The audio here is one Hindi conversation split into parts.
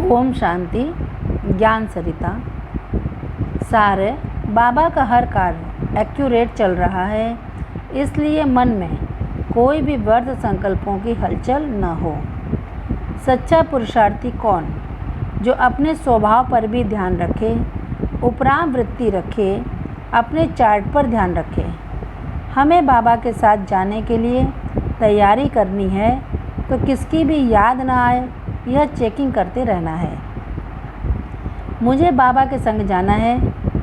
ओम शांति। ज्ञान सरिता सार। बाबा का हर कार्य एक्यूरेट चल रहा है, इसलिए मन में कोई भी व्यर्थ संकल्पों की हलचल न हो। सच्चा पुरुषार्थी कौन? जो अपने स्वभाव पर भी ध्यान रखे, उपराम वृत्ति रखे, अपने चार्ट पर ध्यान रखे। हमें बाबा के साथ जाने के लिए तैयारी करनी है, तो किसकी भी याद न आए यह चेकिंग करते रहना है। मुझे बाबा के संग जाना है,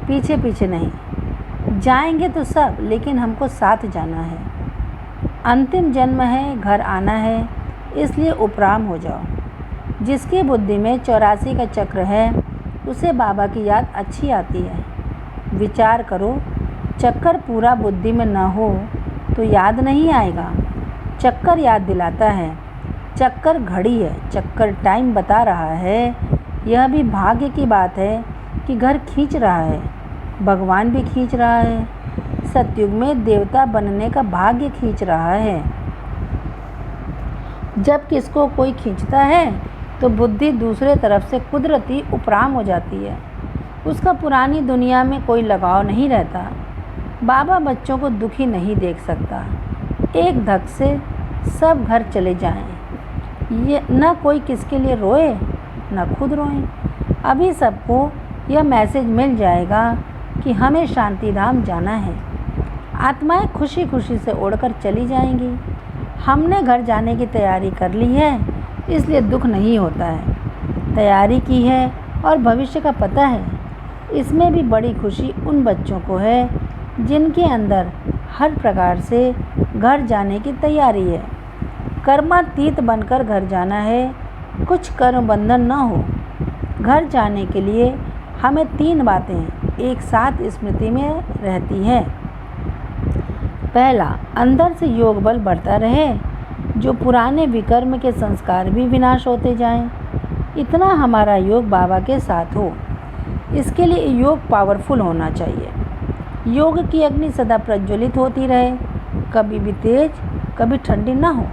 पीछे पीछे नहीं। जाएंगे तो सब, लेकिन हमको साथ जाना है। अंतिम जन्म है, घर आना है, इसलिए उपराम हो जाओ। जिसकी बुद्धि में 84 का चक्र है, उसे बाबा की याद अच्छी आती है। विचार करो, चक्कर पूरा बुद्धि में न हो तो याद नहीं आएगा। चक्कर याद दिलाता है, चक्कर घड़ी है, चक्कर टाइम बता रहा है। यह भी भाग्य की बात है कि घर खींच रहा है, भगवान भी खींच रहा है। सतयुग में देवता बनने का भाग्य खींच रहा है। जब किसको कोई खींचता है तो बुद्धि दूसरे तरफ से कुदरती उपराम हो जाती है। उसका पुरानी दुनिया में कोई लगाव नहीं रहता। बाबा बच्चों को दुखी नहीं देख सकता। एक धक से सब घर चले जाएं। ये न कोई किसके लिए रोए, न खुद रोएं। अभी सबको यह मैसेज मिल जाएगा कि हमें शांति धाम जाना है। आत्माएं खुशी खुशी से उड़कर चली जाएंगी। हमने घर जाने की तैयारी कर ली है, इसलिए दुख नहीं होता है। तैयारी की है और भविष्य का पता है। इसमें भी बड़ी खुशी उन बच्चों को है जिनके अंदर हर प्रकार से घर जाने की तैयारी है। कर्मातीत बनकर घर जाना है, कुछ कर्म बंधन न हो। घर जाने के लिए हमें 3 बातें एक साथ स्मृति में रहती हैं। पहला, अंदर से योग बल बढ़ता रहे, जो पुराने विकर्म के संस्कार भी विनाश होते जाएं। इतना हमारा योग बाबा के साथ हो। इसके लिए योग पावरफुल होना चाहिए। योग की अग्नि सदा प्रज्वलित होती रहे, कभी भी तेज कभी ठंडी ना हो,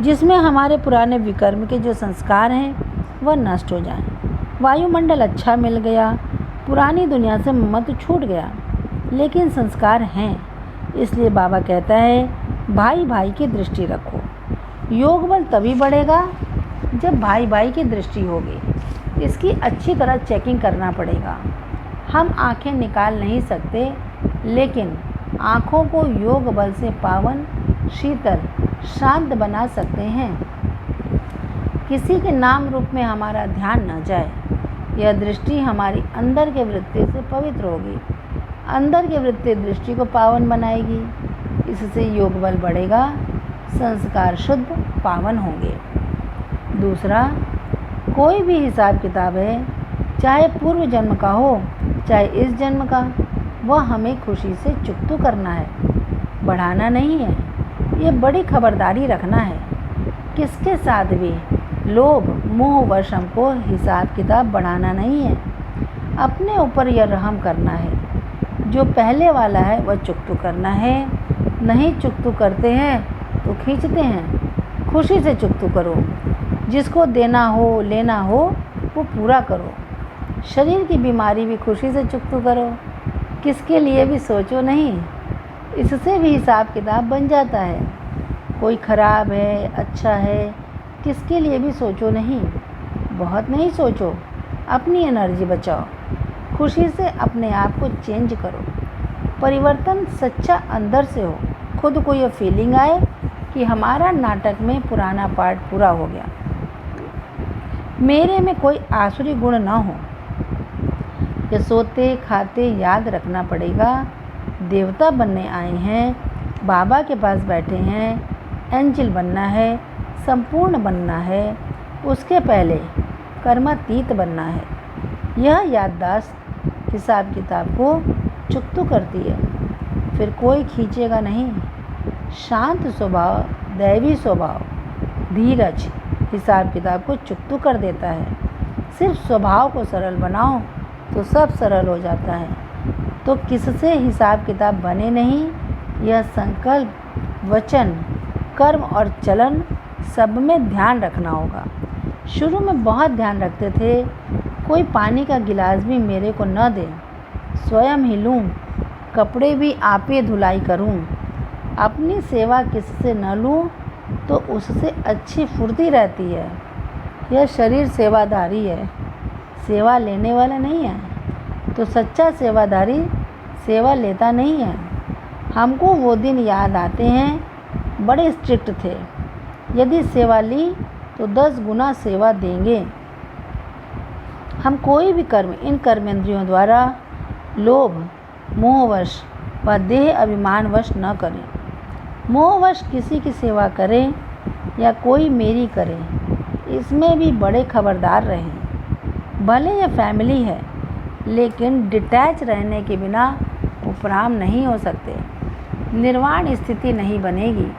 जिसमें हमारे पुराने विकर्म के जो संस्कार हैं वह नष्ट हो जाएं। वायुमंडल अच्छा मिल गया, पुरानी दुनिया से मत छूट गया, लेकिन संस्कार हैं। इसलिए बाबा कहता है, भाई भाई की दृष्टि रखो। योग बल तभी बढ़ेगा जब भाई भाई की दृष्टि होगी। इसकी अच्छी तरह चेकिंग करना पड़ेगा। हम आंखें निकाल नहीं सकते, लेकिन आँखों को योग बल से पावन, शीतल, शांत बना सकते हैं। किसी के नाम रूप में हमारा ध्यान न जाए। यह दृष्टि हमारी अंदर के वृत्ति से पवित्र होगी। अंदर के वृत्ति दृष्टि को पावन बनाएगी। इससे योग बल बढ़ेगा, संस्कार शुद्ध पावन होंगे। दूसरा, कोई भी हिसाब किताब है, चाहे पूर्व जन्म का हो चाहे इस जन्म का, वह हमें खुशी से चुकतू करना है, बढ़ाना नहीं है। ये बड़ी खबरदारी रखना है। किसके साथ भी लोभ मोह वश हमको हिसाब किताब बढ़ाना नहीं है। अपने ऊपर यह रहम करना है। जो पहले वाला है वह चुकतू करना है। नहीं चुकतू करते हैं तो खींचते हैं। खुशी से चुकतू करो। जिसको देना हो लेना हो वो पूरा करो। शरीर की बीमारी भी खुशी से चुकतू करो। किसके लिए भी सोचो नहीं। इससे भी हिसाब किताब बन जाता है। कोई ख़राब है, अच्छा है, किसके लिए भी सोचो नहीं। बहुत नहीं सोचो, अपनी एनर्जी बचाओ। खुशी से अपने आप को चेंज करो। परिवर्तन सच्चा अंदर से हो। खुद को ये फीलिंग आए कि हमारा नाटक में पुराना पार्ट पूरा हो गया। मेरे में कोई आसुरी गुण ना हो। कि सोते खाते याद रखना पड़ेगा, देवता बनने आए हैं, बाबा के पास बैठे हैं, एंजल बनना है, संपूर्ण बनना है। उसके पहले कर्मातीत बनना है। यह याददाश्त हिसाब किताब को चुकतू करती है। फिर कोई खींचेगा नहीं। शांत स्वभाव, दैवी स्वभाव, धीरज हिसाब किताब को चुकतू कर देता है। सिर्फ स्वभाव को सरल बनाओ तो सब सरल हो जाता है। तो किससे हिसाब किताब बने नहीं, यह संकल्प, वचन, कर्म और चलन सब में ध्यान रखना होगा। शुरू में बहुत ध्यान रखते थे, कोई पानी का गिलास भी मेरे को न दे, स्वयं ही लूँ, कपड़े भी आपे धुलाई करूँ, अपनी सेवा किससे न लूँ तो उससे अच्छी फुर्ती रहती है। यह शरीर सेवादारी है, सेवा लेने वाला नहीं है। तो सच्चा सेवादारी सेवा लेता नहीं है। हमको वो दिन याद आते हैं, बड़े स्ट्रिक्ट थे। यदि सेवा ली तो 10 गुना सेवा देंगे। हम कोई भी कर्म इन कर्मेंद्रियों द्वारा लोभ, मोहवश व देह अभिमानवश न करें। मोहवश किसी की सेवा करें या कोई मेरी करे, इसमें भी बड़े खबरदार रहें। भले यह फैमिली है, लेकिन डिटैच रहने के बिना उपराम नहीं हो सकते। निर्वाण स्थिति नहीं बनेगी।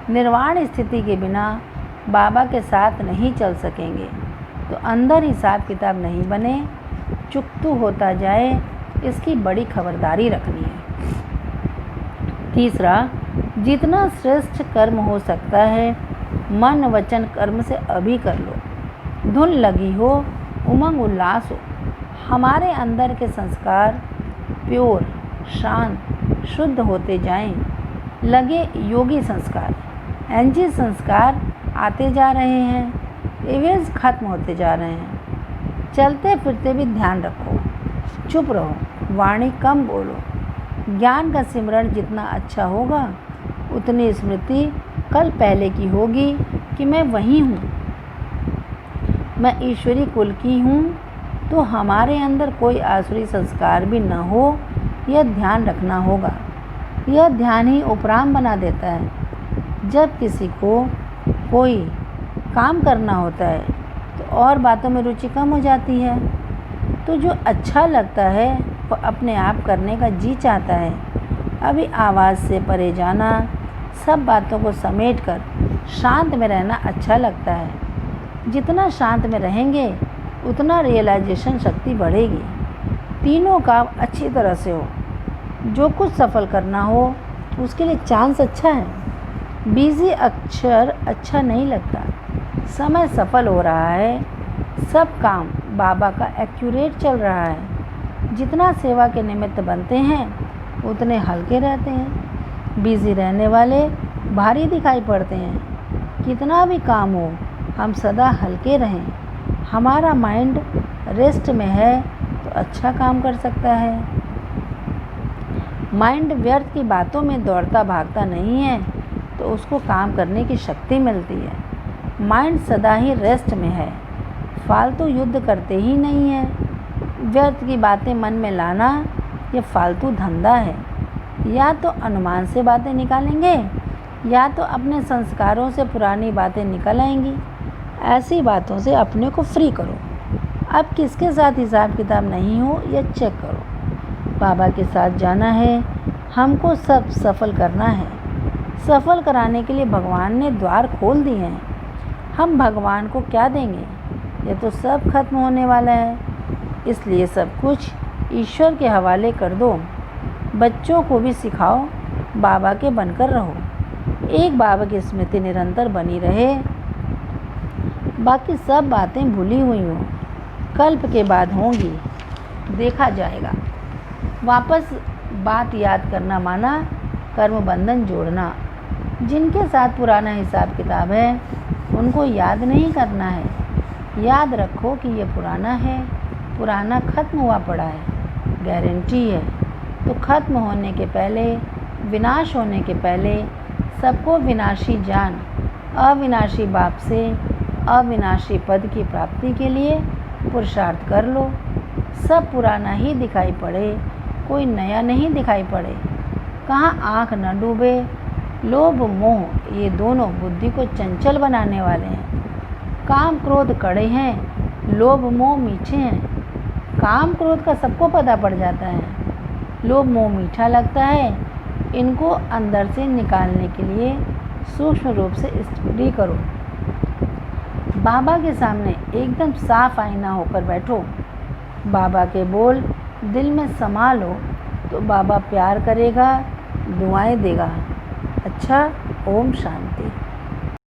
निर्वाण स्थिति के बिना बाबा के साथ नहीं चल सकेंगे। तो अंदर हिसाब किताब नहीं बने, चुकतू होता जाए, इसकी बड़ी खबरदारी रखनी है। तीसरा, जितना श्रेष्ठ कर्म हो सकता है मन वचन कर्म से अभी कर लो। धुन लगी हो, उमंग उल्लास हो, हमारे अंदर के संस्कार प्योर, शांत, शुद्ध होते जाएं। लगे योगी संस्कार, एनजी संस्कार आते जा रहे हैं, इवेंट्स खत्म होते जा रहे हैं। चलते फिरते भी ध्यान रखो, चुप रहो, वाणी कम बोलो। ज्ञान का सिमरण जितना अच्छा होगा उतनी स्मृति कल पहले की होगी कि मैं वही हूँ, मैं ईश्वरी कुल की हूँ। तो हमारे अंदर कोई आसुरी संस्कार भी न हो, यह ध्यान रखना होगा। यह ध्यान ही उपराम बना देता है। जब किसी को कोई काम करना होता है तो और बातों में रुचि कम हो जाती है। तो जो अच्छा लगता है वो अपने आप करने का जी चाहता है। अभी आवाज़ से परे जाना, सब बातों को समेटकर शांत में रहना अच्छा लगता है। जितना शांत में रहेंगे उतना रियलाइजेशन शक्ति बढ़ेगी। तीनों काम अच्छी तरह से हो। जो कुछ सफल करना हो उसके लिए चांस अच्छा है। बिजी अक्षर अच्छा नहीं लगता। समय सफल हो रहा है, सब काम बाबा का एक्यूरेट चल रहा है। जितना सेवा के निमित्त बनते हैं उतने हल्के रहते हैं। बिजी रहने वाले भारी दिखाई पड़ते हैं। कितना भी काम हो, हम सदा हल्के रहें। हमारा माइंड रेस्ट में है तो अच्छा काम कर सकता है। माइंड व्यर्थ की बातों में दौड़ता भागता नहीं है तो उसको काम करने की शक्ति मिलती है। माइंड सदा ही रेस्ट में है, फालतू युद्ध करते ही नहीं है। व्यर्थ की बातें मन में लाना ये फालतू धंधा है। या तो अनुमान से बातें निकालेंगे या तो अपने संस्कारों से पुरानी बातें निकल आएंगी। ऐसी बातों से अपने को फ्री करो। अब किसके साथ हिसाब किताब नहीं हो यह चेक करो। बाबा के साथ जाना है, हमको सब सफल करना है। सफल कराने के लिए भगवान ने द्वार खोल दिए हैं। हम भगवान को क्या देंगे? ये तो सब खत्म होने वाला है। इसलिए सब कुछ ईश्वर के हवाले कर दो। बच्चों को भी सिखाओ, बाबा के बनकर रहो। एक बाबा की स्मृति निरंतर बनी रहे, बाकी सब बातें भूली हुई हों, कल्प के बाद होंगी, देखा जाएगा। वापस बात याद करना माना कर्म बंधन जोड़ना। जिनके साथ पुराना हिसाब किताब है उनको याद नहीं करना है। याद रखो कि ये पुराना है, पुराना खत्म हुआ पड़ा है, गारंटी है। तो खत्म होने के पहले, विनाश होने के पहले सबको विनाशी जान, अविनाशी बाप से अविनाशी पद की प्राप्ति के लिए पुरुषार्थ कर लो। सब पुराना ही दिखाई पड़े, कोई नया नहीं दिखाई पड़े। कहाँ आँख न डूबे। लोभ मोह ये दोनों बुद्धि को चंचल बनाने वाले हैं। काम क्रोध कड़े हैं, लोभ मोह मीठे हैं। काम क्रोध का सबको पता पड़ जाता है, लोभ मोह मीठा लगता है। इनको अंदर से निकालने के लिए सूक्ष्म रूप से स्टडी करो। बाबा के सामने एकदम साफ आईना होकर बैठो। बाबा के बोल दिल में समा लो तो बाबा प्यार करेगा, दुआएं देगा। अच्छा, ओम शांति।